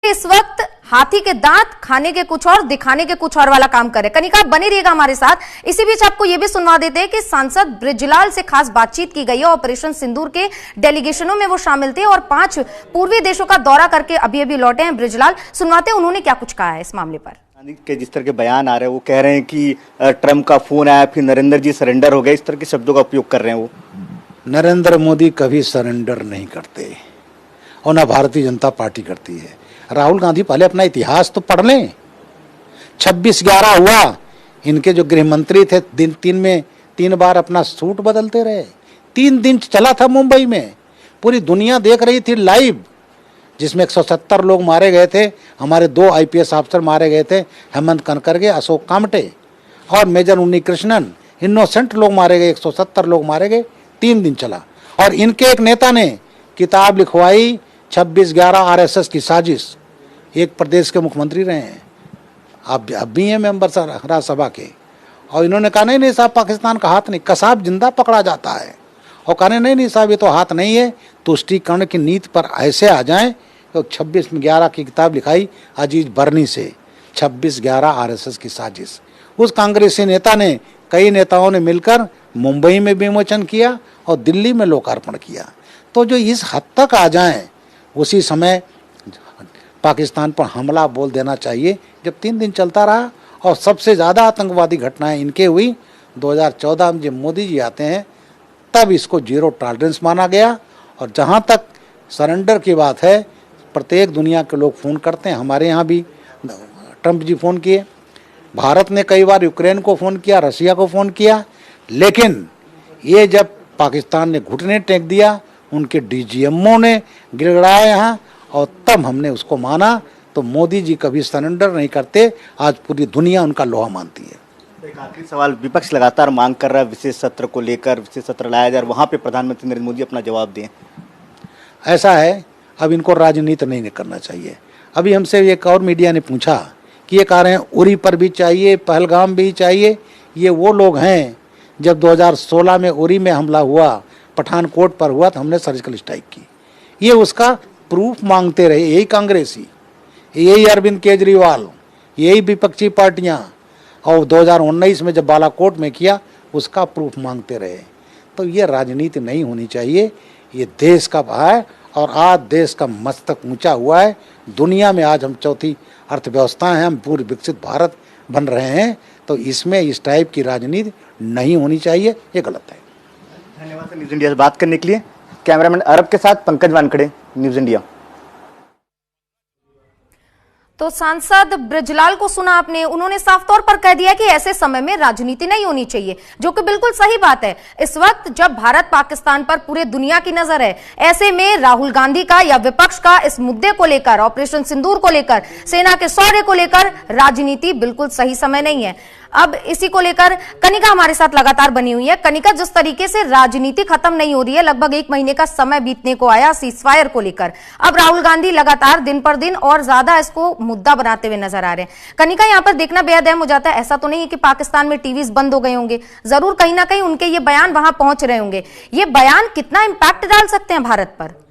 इस वक्त हाथी के दांत खाने के कुछ और दिखाने के कुछ और वाला काम करे। कनिका, आप बने रहिएगा हमारे साथ। इसी बीच आपको यह भी सुनवा देते हैं कि सांसद बृजलाल से खास बातचीत की गई है। ऑपरेशन सिंदूर के डेलीगेशनों में वो शामिल थे और 5 पूर्वी देशों का दौरा करके अभी लौटे हैं बृजलाल। सुनवाते हैं उन्होंने क्या कुछ कहा है इस मामले पर। के जिस तरह के बयान आ रहे हैं, वो कह रहे हैं कि ट्रंप का फोन आया, फिर नरेंद्र जी सरेंडर हो गए, इस तरह के शब्दों का उपयोग कर रहे हैं। वो नरेंद्र मोदी कभी सरेंडर नहीं करते और ना भारतीय जनता पार्टी करती है। राहुल गांधी पहले अपना इतिहास तो पढ़ लें। 26/11 हुआ, इनके जो गृह मंत्री थे दिन 3 में 3 बार अपना सूट बदलते रहे। 3 दिन चला था मुंबई में, पूरी दुनिया देख रही थी लाइव, जिसमें 170 लोग मारे गए थे। हमारे 2 IPS अफसर मारे गए थे, हेमंत कनकरगे, अशोक कामटे और मेजर उन्नी कृष्णन। इनोसेंट लोग मारे गए, 170 लोग मारे गए। 3 दिन चला और इनके एक नेता ने किताब लिखवाई 26/11 RSS की साजिश। एक प्रदेश के मुख्यमंत्री रहे हैं, अब भी हैं मेंबर राज्यसभा के, और इन्होंने कहा नहीं साहब, पाकिस्तान का हाथ नहीं, कसाब जिंदा पकड़ा जाता है। और कहने नहीं साहब, ये तो हाथ नहीं है। तुष्टीकरण की नीति पर ऐसे आ जाएं तो 26/11 की किताब लिखाई अजीज बर्नी से, 26/11 RSS की साजिश। उस कांग्रेसी नेता ने, कई नेताओं ने मिलकर मुंबई में विमोचन किया और दिल्ली में लोकार्पण किया। तो जो इस हद तक आ जाएं, उसी समय पाकिस्तान पर हमला बोल देना चाहिए। जब 3 दिन चलता रहा और सबसे ज़्यादा आतंकवादी घटनाएं इनके हुई 2014 में, जब मोदी जी आते हैं तब इसको 0 टॉलरेंस माना गया। और जहां तक सरेंडर की बात है, प्रत्येक दुनिया के लोग फ़ोन करते हैं। हमारे यहाँ भी ट्रंप जी फ़ोन किए, भारत ने कई बार यूक्रेन को फ़ोन किया, रसिया को फ़ोन किया, लेकिन ये जब पाकिस्तान ने घुटने टेक दिया, उनके DGMO ने गिड़गड़ाया यहाँ, और तब हमने उसको माना। तो मोदी जी कभी सरेंडर नहीं करते, आज पूरी दुनिया उनका लोहा मानती है। एक आखिरी सवाल, विपक्ष लगातार मांग कर रहा है विशेष सत्र को लेकर, विशेष सत्र लाया जाए, वहाँ पे प्रधानमंत्री नरेंद्र मोदी अपना जवाब दें। ऐसा है, अब इनको राजनीति नहीं करना चाहिए। अभी हमसे एक और मीडिया ने पूछा कि ये कह रहे हैं उरी पर भी चाहिए, पहलगाम भी चाहिए। ये वो लोग हैं, जब 2016 में उरी में हमला हुआ, पठानकोट पर हुआ, तो हमने सर्जिकल स्ट्राइक की। ये उसका प्रूफ मांगते रहे, यही कांग्रेसी, यही अरविंद केजरीवाल, यही विपक्षी पार्टियां, और 2019 में जब बालाकोट में किया, उसका प्रूफ मांगते रहे। तो ये राजनीति नहीं होनी चाहिए, ये देश का है। और आज देश का मस्तक ऊंचा हुआ है दुनिया में। आज हम चौथी अर्थव्यवस्था हैं, हम पूर्व विकसित भारत बन रहे हैं। तो इसमें इस टाइप की राजनीति नहीं होनी चाहिए, ये गलत है। धन्यवाद न्यूज़ इंडिया से बात करने के लिए। कैमरामैन अरब के साथ पंकज वानखड़े, न्यूज़ इंडिया। तो सांसद बृजलाल को सुना आपने, उन्होंने साफ तौर पर कह दिया कि ऐसे समय में राजनीति नहीं होनी चाहिए, जो कि बिल्कुल सही बात है। इस वक्त जब भारत पाकिस्तान पर पूरे दुनिया की नजर है, ऐसे में राहुल गांधी का या विपक्ष का इस मुद्दे को लेकर, ऑपरेशन सिंदूर को लेकर, सेना के शौर्य को लेकर राजनीति बिल्कुल सही समय नहीं है। अब इसी को लेकर कनिका हमारे साथ लगातार बनी हुई है। कनिका, जिस तरीके से राजनीति खत्म नहीं हो रही है, लगभग 1 महीने का समय बीतने को आया सीजफायर को लेकर, अब राहुल गांधी लगातार दिन पर दिन और ज्यादा इसको मुद्दा बनाते हुए नजर आ रहे हैं। कनिका, यहाँ पर देखना बेहद अहम हो जाता है। ऐसा तो नहीं है कि पाकिस्तान में टीवीज बंद हो गए होंगे, जरूर कहीं ना कहीं उनके ये बयान वहां पहुंच रहे होंगे। ये बयान कितना इंपैक्ट डाल सकते हैं भारत पर?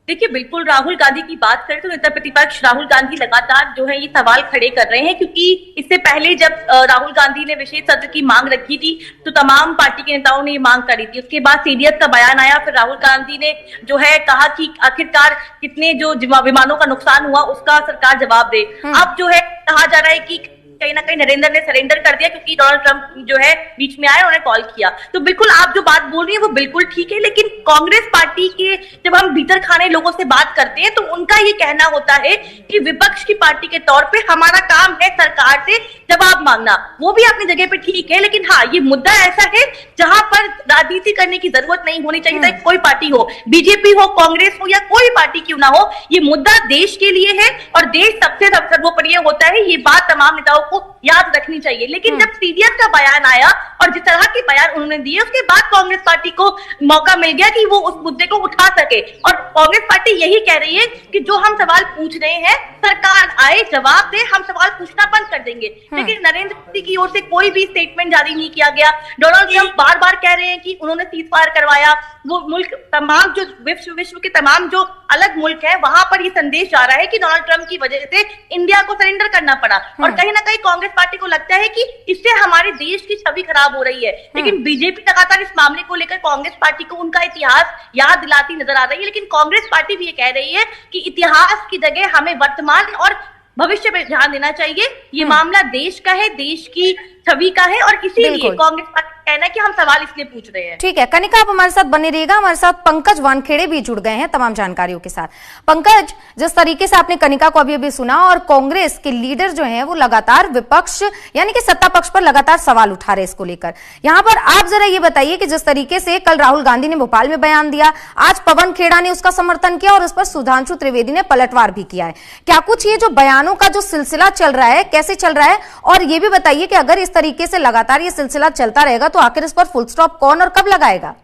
देखिए, बिल्कुल राहुल गांधी की बात करें तो नेता प्रतिपक्ष राहुल गांधी लगातार जो है ये सवाल खड़े कर रहे हैं, क्योंकि इससे पहले जब राहुल गांधी ने विशेष सत्र की मांग रखी थी तो तमाम पार्टी के नेताओं ने ये मांग करी थी। उसके बाद सीडीएस का बयान आया, फिर राहुल गांधी ने जो है कहा कि आखिरकार कितने जो विमानों का नुकसान हुआ उसका सरकार जवाब दे। अब जो है कहा जा रहा है कि कहीं ना कहीं नरेंद्र ने सरेंडर कर दिया, क्योंकि डोनाल्ड ट्रंप जो है बीच में आए, उन्होंने कॉल किया। तो बिल्कुल आप जो बात बोल रही है वो बिल्कुल ठीक है, लेकिन कांग्रेस पार्टी के जब हम भीतर खाने लोगों से बात करते हैं तो उनका ये कहना होता है कि विपक्ष की पार्टी के तौर पे हमारा काम है सरकार से जवाब मांगना। वो भी अपनी जगह पे ठीक है, लेकिन हाँ, ये मुद्दा ऐसा है जहां पर राजनीति करने की जरूरत नहीं होनी चाहिए। चाहे कोई पार्टी हो, बीजेपी हो, कांग्रेस हो या कोई पार्टी क्यों ना हो, ये मुद्दा देश के लिए है और देश सबसे सर्वोपरि होता है। ये बात तमाम नेताओं को याद रखनी चाहिए। लेकिन जब सीडीएस का बयान आया और जिस तरह के बयान उन्होंने दिए, उसके बाद कांग्रेस पार्टी को मौका मिल गया कि वो उस मुद्दे को उठा सके। और कांग्रेस पार्टी यही कह रही है कि जो हम सवाल पूछ रहे हैं सरकार आए, जवाब दे, हम सवाल पूछना बंद कर देंगे। लेकिन नरेंद्र मोदी की ओर से कोई भी स्टेटमेंट जारी नहीं किया गया। डोनाल्ड ट्रंप बार बार कह रहे हैं कि उन्होंने सीज फायर करवाया। वो मुल्क तमाम जो विश्व के तमाम जो अलग मुल्क है वहां पर ये संदेश जा रहा है कि डोनाल्ड ट्रंप की वजह से इंडिया को सरेंडर करना पड़ा। और कहीं ना कहीं कांग्रेस पार्टी को लगता है कि इससे हमारे देश की छवि खराब हो रही है। लेकिन बीजेपी लगातार इस मामले को लेकर कांग्रेस पार्टी को उनका इतिहास याद दिलाती नजर आ रही है। लेकिन कांग्रेस पार्टी भी ये कह रही है कि इतिहास की जगह हमें वर्तमान और भविष्य पे ध्यान देना चाहिए। ये मामला देश का है, देश की छवि का है, और इसीलिए कांग्रेस पार्टी कहना है कि हम सवाल इसलिए पूछ रहे हैं। ठीक है कनिका, आप हमारे साथ बने रहिएगा। हमारे साथ पंकज वानखेड़े भी जुड़ गए हैं तमाम जानकारियों के साथ। पंकज, जिस तरीके से आपने कनिका को अभी सुना, और कांग्रेस के लीडर जो हैं वो लगातार विपक्ष यानी कि सत्ता पक्ष पर लगातार सवाल उठा रहे हैं इसको लेकर। यहां पर आप जरा ये बताइए कि जिस तरीके से कल राहुल गांधी ने भोपाल में बयान दिया, आज पवन खेड़ा ने उसका समर्थन किया और उस पर सुधांशु त्रिवेदी ने पलटवार भी किया है, क्या कुछ ये जो बयानों का जो सिलसिला चल रहा है कैसे चल रहा है? और ये भी बताइए कि अगर इस तरीके से लगातार ये सिलसिला चलता रहेगा तो आखिर इस पर फुल स्टॉप कौन और कब लगाएगा?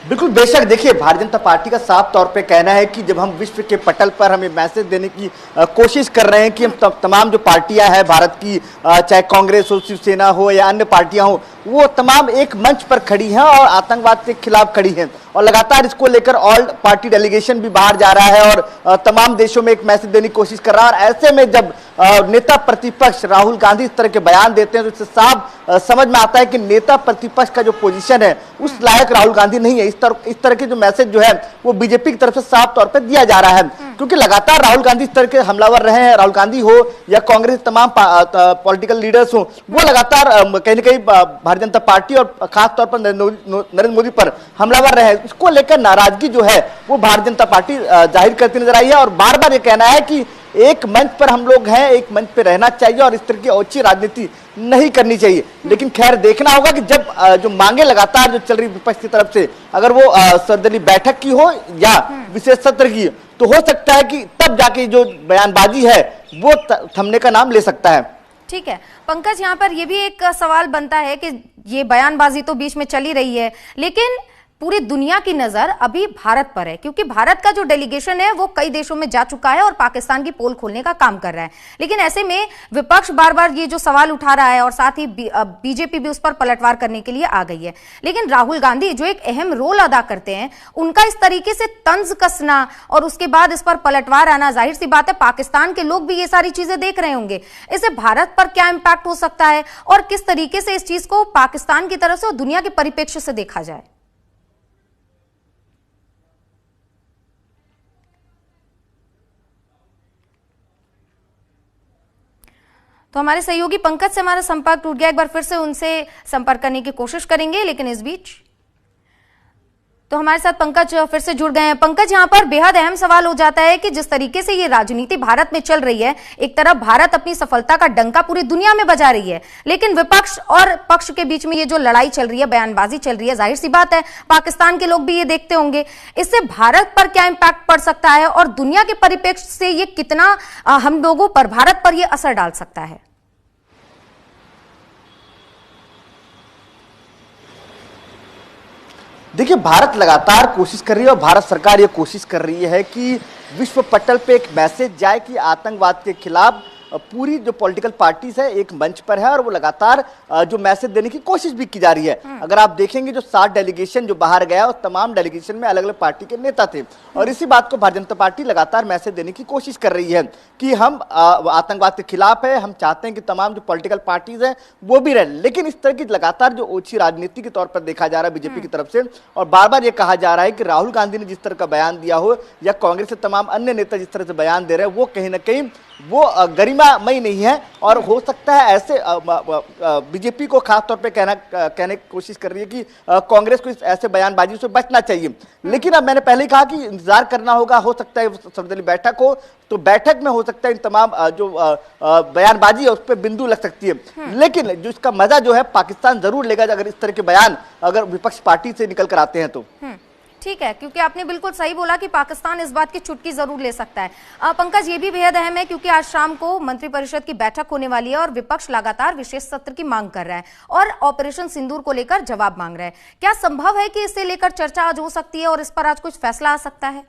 बिल्कुल बेशक, देखिए भारतीय जनता पार्टी का साफ तौर पे कहना है कि जब हम विश्व के पटल पर हमें मैसेज देने की कोशिश कर रहे हैं कि हम तमाम जो पार्टियां हैं भारत की, चाहे कांग्रेस हो, शिवसेना हो या अन्य पार्टियां हो, वो तमाम एक मंच पर खड़ी हैं और आतंकवाद के खिलाफ खड़ी हैं। और लगातार इसको लेकर ऑल पार्टी डेलीगेशन भी बाहर जा रहा है और तमाम देशों में एक मैसेज देने की कोशिश कर रहा है। और ऐसे में जब नेता प्रतिपक्ष राहुल गांधी इस तरह के बयान देते हैं तो इससे साफ समझ में आता है कि नेता प्रतिपक्ष का जो पोजीशन है उस लायक राहुल गांधी नहीं है। इस तरह के जो मैसेज जो है वो बीजेपी की तरफ से साफ तौर पर दिया जा रहा है, क्योंकि लगातार राहुल गांधी इस तरह के हमलावर रहे हैं। राहुल गांधी हो या कांग्रेस तमाम पॉलिटिकल लीडर्स हो, वो लगातार कहीं ना कहीं भारतीय जनता पार्टी और खासतौर पर नरेंद्र मोदी पर हमलावर रहे हैं। इसको लेकर नाराजगी जो है वो भारतीय जनता पार्टी जाहिर करती नजर आई है और बार बार ये कहना है कि एक मंच पर हम लोग हैं, एक मंच पर रहना चाहिए और इस तरह की ओछी राजनीति नहीं करनी चाहिए। लेकिन खैर देखना होगा कि जब जो मांगे लगातार जो चल रही विपक्ष की तरफ से, अगर वो सर्वदलीय बैठक की हो या विशेष सत्र की, तो हो सकता है कि तब जाके जो बयानबाजी है वो थमने का नाम ले सकता है। ठीक है पंकज, यहाँ पर यह भी एक सवाल बनता है कि ये बयानबाजी तो बीच में चली रही है, लेकिन पूरी दुनिया की नजर अभी भारत पर है, क्योंकि भारत का जो डेलीगेशन है वो कई देशों में जा चुका है और पाकिस्तान की पोल खोलने का काम कर रहा है। लेकिन ऐसे में विपक्ष बार बार ये जो सवाल उठा रहा है और साथ ही बीजेपी भी उस पर पलटवार करने के लिए आ गई है। लेकिन राहुल गांधी जो एक अहम रोल अदा करते हैं, उनका इस तरीके से तंज कसना और उसके बाद इस पर पलटवार आना, जाहिर सी बात है पाकिस्तान के लोग भी ये सारी चीजें देख रहे होंगे। इससे भारत पर क्या इंपैक्ट हो सकता है और किस तरीके से इस चीज को पाकिस्तान की तरफ से और दुनिया के परिप्रेक्ष्य से देखा जाए? तो हमारे सहयोगी पंकज से हमारा संपर्क टूट गया, एक बार फिर से उनसे संपर्क करने की कोशिश करेंगे, लेकिन इस बीच तो हमारे साथ पंकज फिर से जुड़ गए हैं। पंकज, यहाँ पर बेहद अहम सवाल हो जाता है कि जिस तरीके से ये राजनीति भारत में चल रही है, एक तरफ भारत अपनी सफलता का डंका पूरी दुनिया में बजा रही है, लेकिन विपक्ष और पक्ष के बीच में ये जो लड़ाई चल रही है, बयानबाजी चल रही है, जाहिर सी बात है पाकिस्तान के लोग भी ये देखते होंगे। इससे भारत पर क्या इंपैक्ट पड़ सकता है और दुनिया के परिप्रेक्ष्य से ये कितना हम लोगों पर, भारत पर यह असर डाल सकता है? देखिए भारत लगातार कोशिश कर रही है और भारत सरकार ये कोशिश कर रही है कि विश्व पटल पे एक मैसेज जाए कि आतंकवाद के खिलाफ पूरी जो पॉलिटिकल पार्टीज है एक मंच पर है और वो लगातार जो मैसेज देने की कोशिश भी की जा रही है। अगर आप देखेंगे जो 7 डेलीगेशन जो बाहर गया उस तमाम डेलीगेशन में अलग अलग पार्टी के नेता थे और इसी बात को भारतीय जनता पार्टी लगातार मैसेज देने की कोशिश कर रही है कि हम आतंकवाद के खिलाफ है, हम चाहते हैं कि तमाम जो पॉलिटिकल पार्टीज है वो भी रहे। लेकिन इस तरह की लगातार जो ओछी राजनीति के तौर पर देखा जा रहा है बीजेपी की तरफ से और बार बार ये कहा जा रहा है कि राहुल गांधी ने जिस तरह का बयान दिया हो या कांग्रेस के तमाम अन्य नेता जिस तरह से बयान दे रहे हैं वो कहीं ना कहीं वो गरिमामयी नहीं है और हो सकता है ऐसे बीजेपी को खास तौर पे कहने की कोशिश कर रही है कि कांग्रेस को ऐसे बयानबाजी से बचना चाहिए। लेकिन अब मैंने पहले ही कहा कि इंतजार करना होगा, हो सकता है सर्वदलीय बैठक हो तो बैठक में हो सकता है इन तमाम जो बयानबाजी है उस पर बिंदु लग सकती है। लेकिन जो इसका मजा जो है पाकिस्तान जरूर लेगा अगर इस तरह के बयान अगर विपक्ष पार्टी से निकल कर आते हैं तो। ठीक है, क्योंकि आपने बिल्कुल सही बोला कि पाकिस्तान इस बात की चुटकी जरूर ले सकता है। पंकज, ये भी बेहद अहम है क्योंकि आज शाम को मंत्रिपरिषद की बैठक होने वाली है और विपक्ष लगातार विशेष सत्र की मांग कर रहा है और ऑपरेशन सिंदूर को लेकर जवाब मांग रहा है। क्या संभव है कि इसे लेकर चर्चा आज हो सकती है और इस पर आज कुछ फैसला आ सकता है?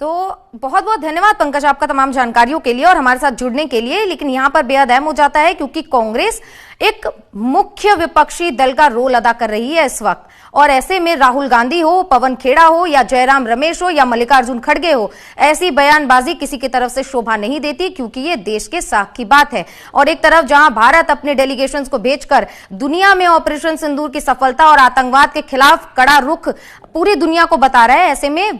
तो बहुत बहुत धन्यवाद पंकज आपका तमाम जानकारियों के लिए और हमारे साथ जुड़ने के लिए। लेकिन यहां पर बेहद अहम हो जाता है क्योंकि कांग्रेस एक मुख्य विपक्षी दल का रोल अदा कर रही है इस वक्त, और ऐसे में राहुल गांधी हो, पवन खेड़ा हो या जयराम रमेश हो या मल्लिकार्जुन खड़गे हो, ऐसी बयानबाजी किसी की तरफ से शोभा नहीं देती क्योंकि ये देश के साख की बात है। और एक तरफ जहां भारत अपने डेलीगेशंस को भेजकर दुनिया में ऑपरेशन सिंदूर की सफलता और आतंकवाद के खिलाफ कड़ा रुख पूरी दुनिया को बता रहा है, ऐसे में